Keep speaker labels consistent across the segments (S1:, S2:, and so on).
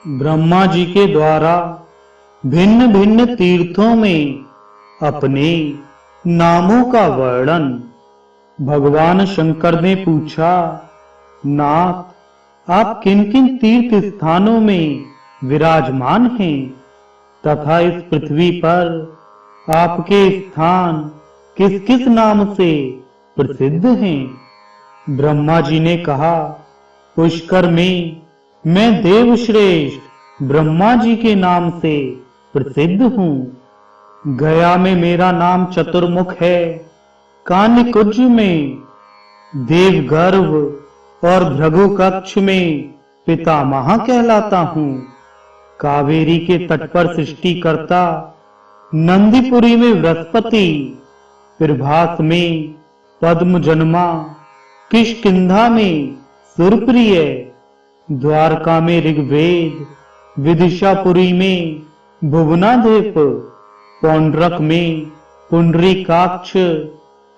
S1: ब्रह्मा जी के द्वारा भिन्न भिन्न तीर्थों में अपने नामों का वर्णन। भगवान शंकर ने पूछा, नाथ आप किन किन तीर्थ स्थानों में विराजमान हैं तथा इस पृथ्वी पर आपके स्थान किस किस नाम से प्रसिद्ध हैं। ब्रह्मा जी ने कहा, पुष्कर में मैं देवश्रेष्ठ ब्रह्मा जी के नाम से प्रसिद्ध हूँ। गया में मेरा नाम चतुर्मुख है। कान्यकुज में देवगर्भ और भृगु कक्ष में पितामह कहलाता हूँ। कावेरी के तट पर सृष्टिकर्ता, नंदीपुरी में बृहस्पति, प्रभास में पद्म जन्मा, किष्किंधा में सुरप्रिय, द्वारका में ऋग्वेद, विदिशापुरी में भुवनाधिप, पौंड्रक में पुंडरीकाक्ष,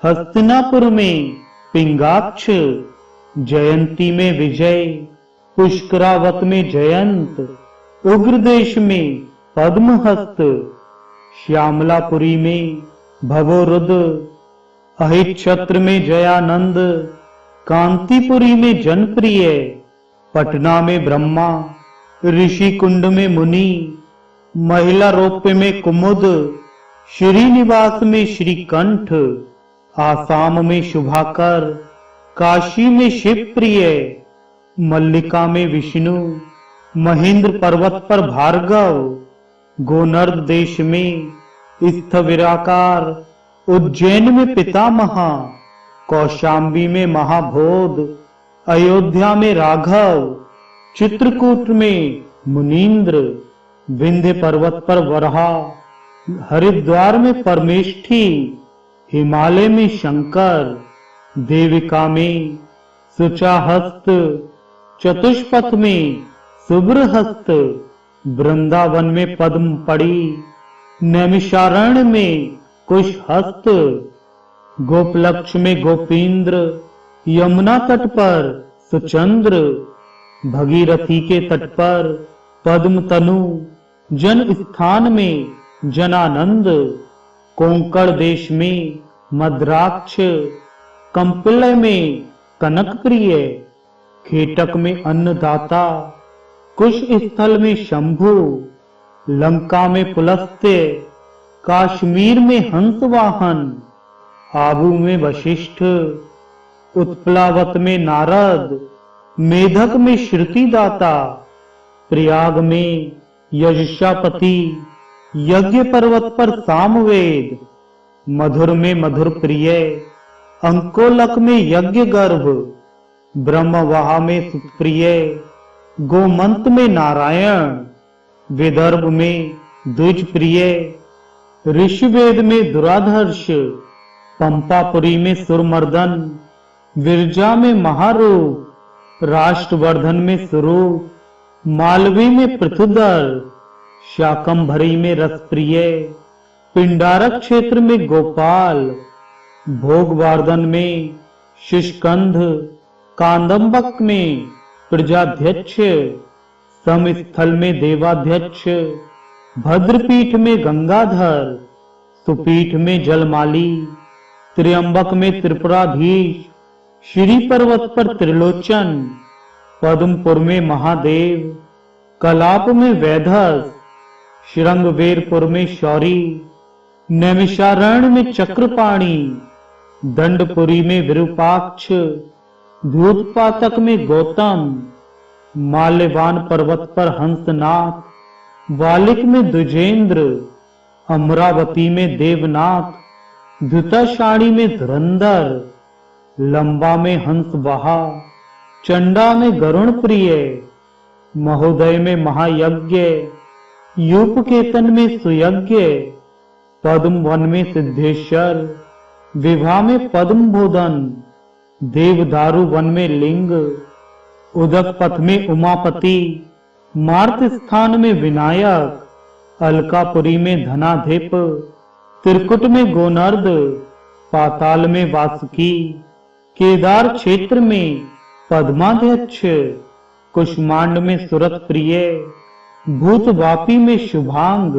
S1: हस्तिनापुर में पिंगाक्ष, जयंती में विजय, पुष्करावत में जयंत, उग्रदेश में पद्महस्त, श्यामलापुरी में भवोरुद, अहिच्छत्र में जयानंद, कांतिपुरी में जनप्रिय, पटना में ब्रह्मा, ऋषि कुंड में मुनि, महिला रोप्य में कुमुद, श्रीनिवास में श्रीकंठ, आसाम में शुभाकर, काशी में शिवप्रिय, मल्लिका में विष्णु, महेंद्र पर्वत पर भार्गव, गोनर्द देश में स्थविराकार, उज्जैन में पितामह, कौशाम्बी में महाबोध, अयोध्या में राघव, चित्रकूट में मुनीन्द्र, विंध्य पर्वत पर वराह, हरिद्वार में परमेष्ठी, हिमालय में शंकर, देविका में सुचाहस्त, चतुष्पथ में शुभ्रहस्त, वृंदावन में पद्म पड़ी, नैमिषारण्य में कुशहस्त, गोपलक्ष में गोपींद्र, यमुना तट पर सुचंद्र, भगीरथी के तट पर पद्म तनु, जन स्थान में जनानंद, कोंकण देश में मद्राक्ष, कंपिलय में कनकप्रिय, खेटक में अन्नदाता, कुश स्थल में शंभु, लंका में पुलस्त्य, काश्मीर में हंसवाहन, आबू में वशिष्ठ, उत्पलावत में नारद, मेधक में श्रुतिदाता, प्रयाग में यशापति, यज्ञ पर्वत पर सामवेद, मधुर में मधुर प्रिय, अंकोलक में यज्ञ गर्भ, ब्रह्मवाह में सुप्रिय, गोमंत में नारायण, विदर्भ में द्विज प्रिय, ऋषिवेद में दुराधर्ष, पंपापुरी में सुरमर्दन, विरजा में महारूप, राष्ट्रवर्धन में स्वरूप, मालवी में पृथुदर, शाकंभरी में रसप्रिय, पिंडारक क्षेत्र में गोपाल, भोगवार्धन में शिशकंध, कांदम्बक में प्रजाध्यक्ष, समस्थल में देवाध्यक्ष, भद्रपीठ में गंगाधर, सुपीठ में जलमाली, त्र्यंबक में त्रिपुराधीश, श्री पर्वत पर त्रिलोचन, पद्मपुर में महादेव, कलाप में वैधस, श्रृंगवेरपुर में शौरी, नैमिषारण्य में चक्रपाणी, दंडपुरी में विरूपाक्ष, धूतपातक में गौतम, माल्यवान पर्वत पर हंसनाथ, वालिक में द्विजेंद्र, अमरावती में देवनाथ, धुताशाणी में धुरंधर, लंबा में हंसवाहा, चंडा में गरुण प्रिय, महोदय में महायज्ञ, यूपकेतन में सुयज्ञ, पद्म वन में सिद्धेश्वर, विभा में पद्म बोधन, देवदारू वन में लिंग, उदक पथ में उमापति, मार्त स्थान में विनायक, अलकापुरी में धनाधिप, त्रिकुट में गोनर्द, पाताल में वासुकी, केदार क्षेत्र में पद्माध्यक्ष, कुष्मांड में सुरत प्रिय, भूतवापी में शुभांग,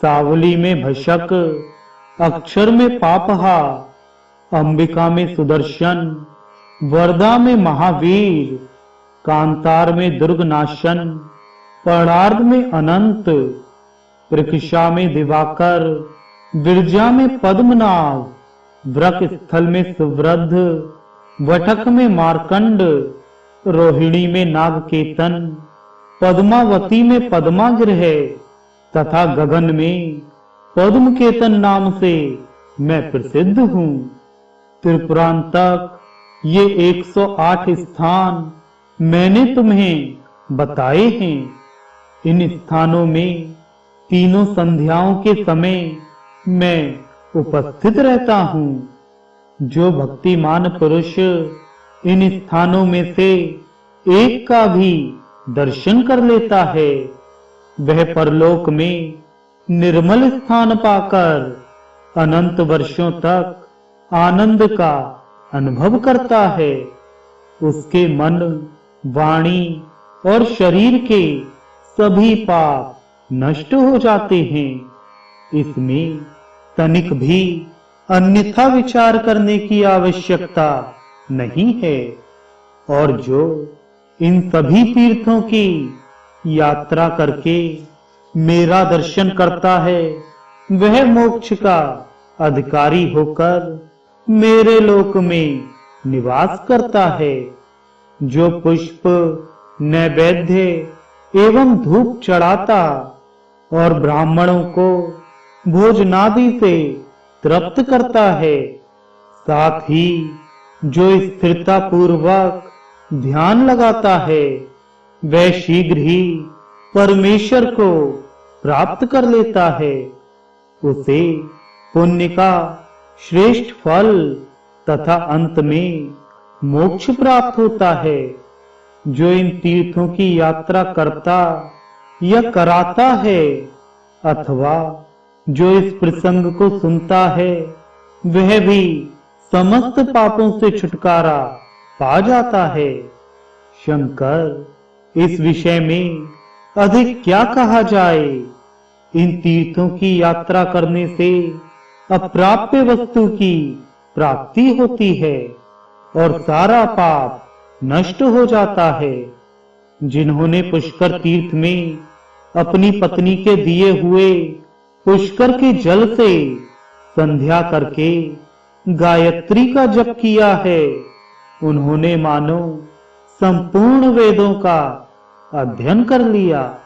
S1: सावली में भशक, अक्षर में पापहा, अंबिका में सुदर्शन, वर्धा में महावीर, कांतार में दुर्गनाशन, परार्ध में अनंत, प्रकृषा में दिवाकर, विरजा में पद्मनाभ, वृक स्थल में सुवृद्ध, वटक में मार्कंड, रोहिणी में नागकेतन, पद्मावती में पद्माग्रह तथा गगन में पद्मकेतन नाम से मैं प्रसिद्ध हूँ। त्रिपुरांतक ये 108 स्थान मैंने तुम्हें बताए हैं। इन स्थानों में तीनों संध्याओं के समय मैं उपस्थित रहता हूँ। जो भक्तिमान पुरुष इन स्थानों में से एक का भी दर्शन कर लेता है, वह परलोक में निर्मल स्थान पाकर अनंत वर्षों तक आनंद का अनुभव करता है। उसके मन, वाणी और शरीर के सभी पाप नष्ट हो जाते हैं। इसमें तनिक भी अन्यथा विचार करने की आवश्यकता नहीं है। और जो इन सभी तीर्थों की यात्रा करके मेरा दर्शन करता है, वह मोक्ष का अधिकारी होकर मेरे लोक में निवास करता है। जो पुष्प, नैवेद्य एवं धूप चढ़ाता और ब्राह्मणों को भोजनादि से तृप्त करता है, साथ ही जो स्थिरता पूर्वक ध्यान लगाता है, वह शीघ्र ही परमेश्वर को प्राप्त कर लेता है। उसे पुण्य का श्रेष्ठ फल तथा अंत में मोक्ष प्राप्त होता है। जो इन तीर्थों की यात्रा करता या कराता है, अथवा जो इस प्रसंग को सुनता है, वह भी समस्त पापों से छुटकारा पा जाता है। शंकर, इस विषय में अधिक क्या कहा जाए। इन तीर्थों की यात्रा करने से अप्राप्य वस्तु की प्राप्ति होती है और सारा पाप नष्ट हो जाता है। जिन्होंने पुष्कर तीर्थ में अपनी पत्नी के दिए हुए पुष्कर के जल से संध्या करके गायत्री का जप किया है, उन्होंने मानो संपूर्ण वेदों का अध्ययन कर लिया।